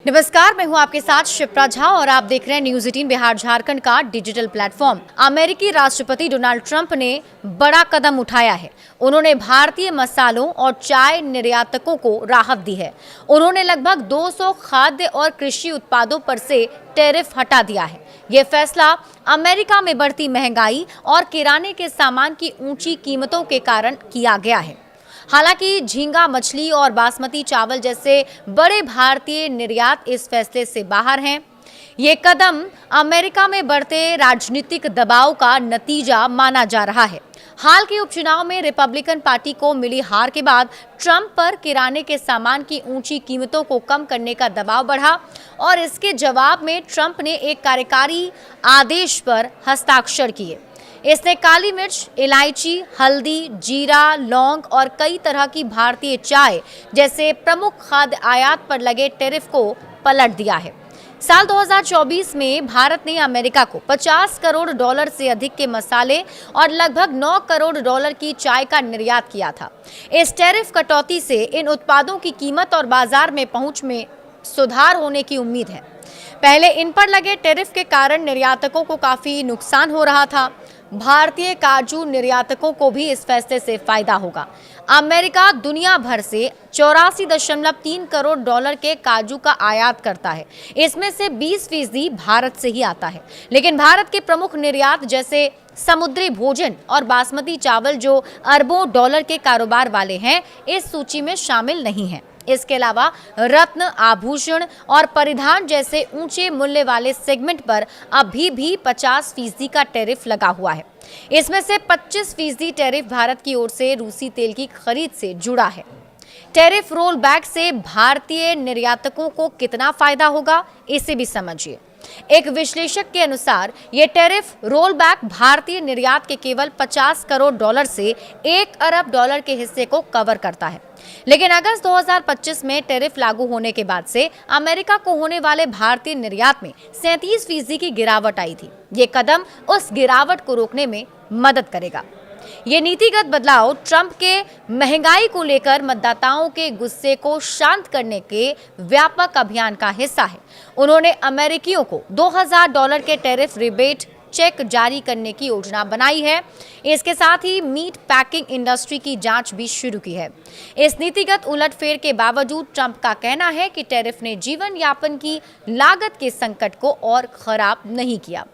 नमस्कार, मैं हूं आपके साथ शिप्रा झा और आप देख रहे हैं न्यूज़ 18 बिहार झारखंड का डिजिटल प्लेटफॉर्म। अमेरिकी राष्ट्रपति डोनाल्ड ट्रंप ने बड़ा कदम उठाया है। उन्होंने भारतीय मसालों और चाय निर्यातकों को राहत दी है। उन्होंने लगभग 200 खाद्य और कृषि उत्पादों पर से टैरिफ हटा दिया है। ये फैसला अमेरिका में बढ़ती महंगाई और किराने के सामान की ऊंची कीमतों के कारण किया गया है। हालांकि झींगा मछली और बासमती चावल जैसे बड़े भारतीय निर्यात इस फैसले से बाहर हैं। ये कदम अमेरिका में बढ़ते राजनीतिक दबाव का नतीजा माना जा रहा है। हाल के उपचुनाव में रिपब्लिकन पार्टी को मिली हार के बाद ट्रंप पर किराने के सामान की ऊंची कीमतों को कम करने का दबाव बढ़ा और इसके जवाब में ट्रंप ने एक कार्यकारी आदेश पर हस्ताक्षर किए। इसने काली मिर्च, इलायची, हल्दी, जीरा, लौंग और कई तरह की भारतीय चाय जैसे प्रमुख खाद्य आयात पर लगे टैरिफ को पलट दिया है। साल 2024 में भारत ने अमेरिका को $50 करोड़ से अधिक के मसाले और लगभग $9 करोड़ की चाय का निर्यात किया था। इस टैरिफ कटौती से इन उत्पादों की कीमत और बाजार में पहुंच में सुधार होने की उम्मीद है। पहले इन पर लगे टैरिफ के कारण निर्यातकों को काफी नुकसान हो रहा था। भारतीय काजू निर्यातकों को भी इस फैसले से फायदा होगा। अमेरिका दुनिया भर से 84.3 करोड़ के काजू का आयात करता है। इसमें से 20% भारत से ही आता है। लेकिन भारत के प्रमुख निर्यात जैसे समुद्री भोजन और बासमती चावल जो अरबों डॉलर के कारोबार वाले हैं, इस सूची में शामिल नहीं हैं। इसके अलावा रत्न, आभूषण और परिधान जैसे ऊंचे मूल्य वाले सेगमेंट पर अभी भी 50% का टैरिफ लगा हुआ है। इसमें से 25% टैरिफ भारत की ओर से रूसी तेल की खरीद से जुड़ा है। टैरिफ रोल बैक से भारतीय निर्यातकों को कितना फायदा होगा, इसे भी समझिए। एक विश्लेषक के अनुसार ये टैरिफ रोल बैक भारतीय निर्यात के केवल $50 करोड़ से $1 अरब के हिस्से को कवर करता है। लेकिन अगस्त 2025 में टैरिफ लागू होने के बाद से अमेरिका को होने वाले भारतीय निर्यात में 37% की गिरावट आई थी। ये कदम उस गिरावट को रोकने में मदद करेगा। ये नीतिगत बदलाव ट्रंप के महंगाई को लेकर मतदाताओं के गुस्से को शांत करने के व्यापक अभियान का हिस्सा है। उन्होंने अमेरिकियों को $2000 के टैरिफ रिबेट चेक जारी करने की योजना बनाई है। इसके साथ ही मीट पैकिंग इंडस्ट्री की जांच भी शुरू की है। इस नीतिगत उलटफेर के बावजूद ट्रंप का कहना है कि टैरिफ ने जीवन यापन की लागत के संकट को और खराब नहीं किया।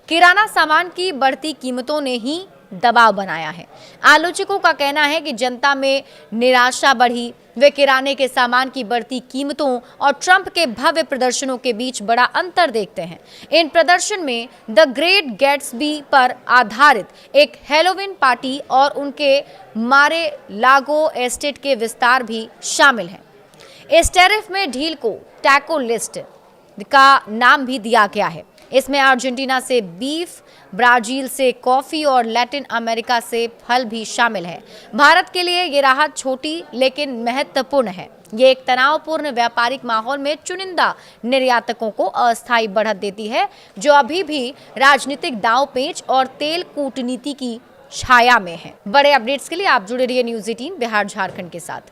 किराना सामान की बढ़ती कीमतों ने ही दबाव बनाया है। आलोचकों का कहना है कि जनता में निराशा बढ़ी। वे किराने के सामान की बढ़ती कीमतों और ट्रंप के भव्य प्रदर्शनों के बीच बड़ा अंतर देखते हैं। इन प्रदर्शन में द ग्रेट गैट्सबी पर आधारित एक हैलोवीन पार्टी और उनके मारे लागो एस्टेट के विस्तार भी शामिल हैं। इस टैरिफ में ढील को टैको लिस्ट का नाम भी दिया गया है। इसमें अर्जेंटीना से बीफ, ब्राजील से कॉफी और लैटिन अमेरिका से फल भी शामिल है। भारत के लिए ये राहत छोटी लेकिन महत्वपूर्ण है। ये एक तनावपूर्ण व्यापारिक माहौल में चुनिंदा निर्यातकों को अस्थायी बढ़त देती है, जो अभी भी राजनीतिक दांवपेच और तेल कूटनीति की छाया में है। बड़े अपडेट्स के लिए आप जुड़े रहिए न्यूज़ 18 बिहार झारखंड के साथ।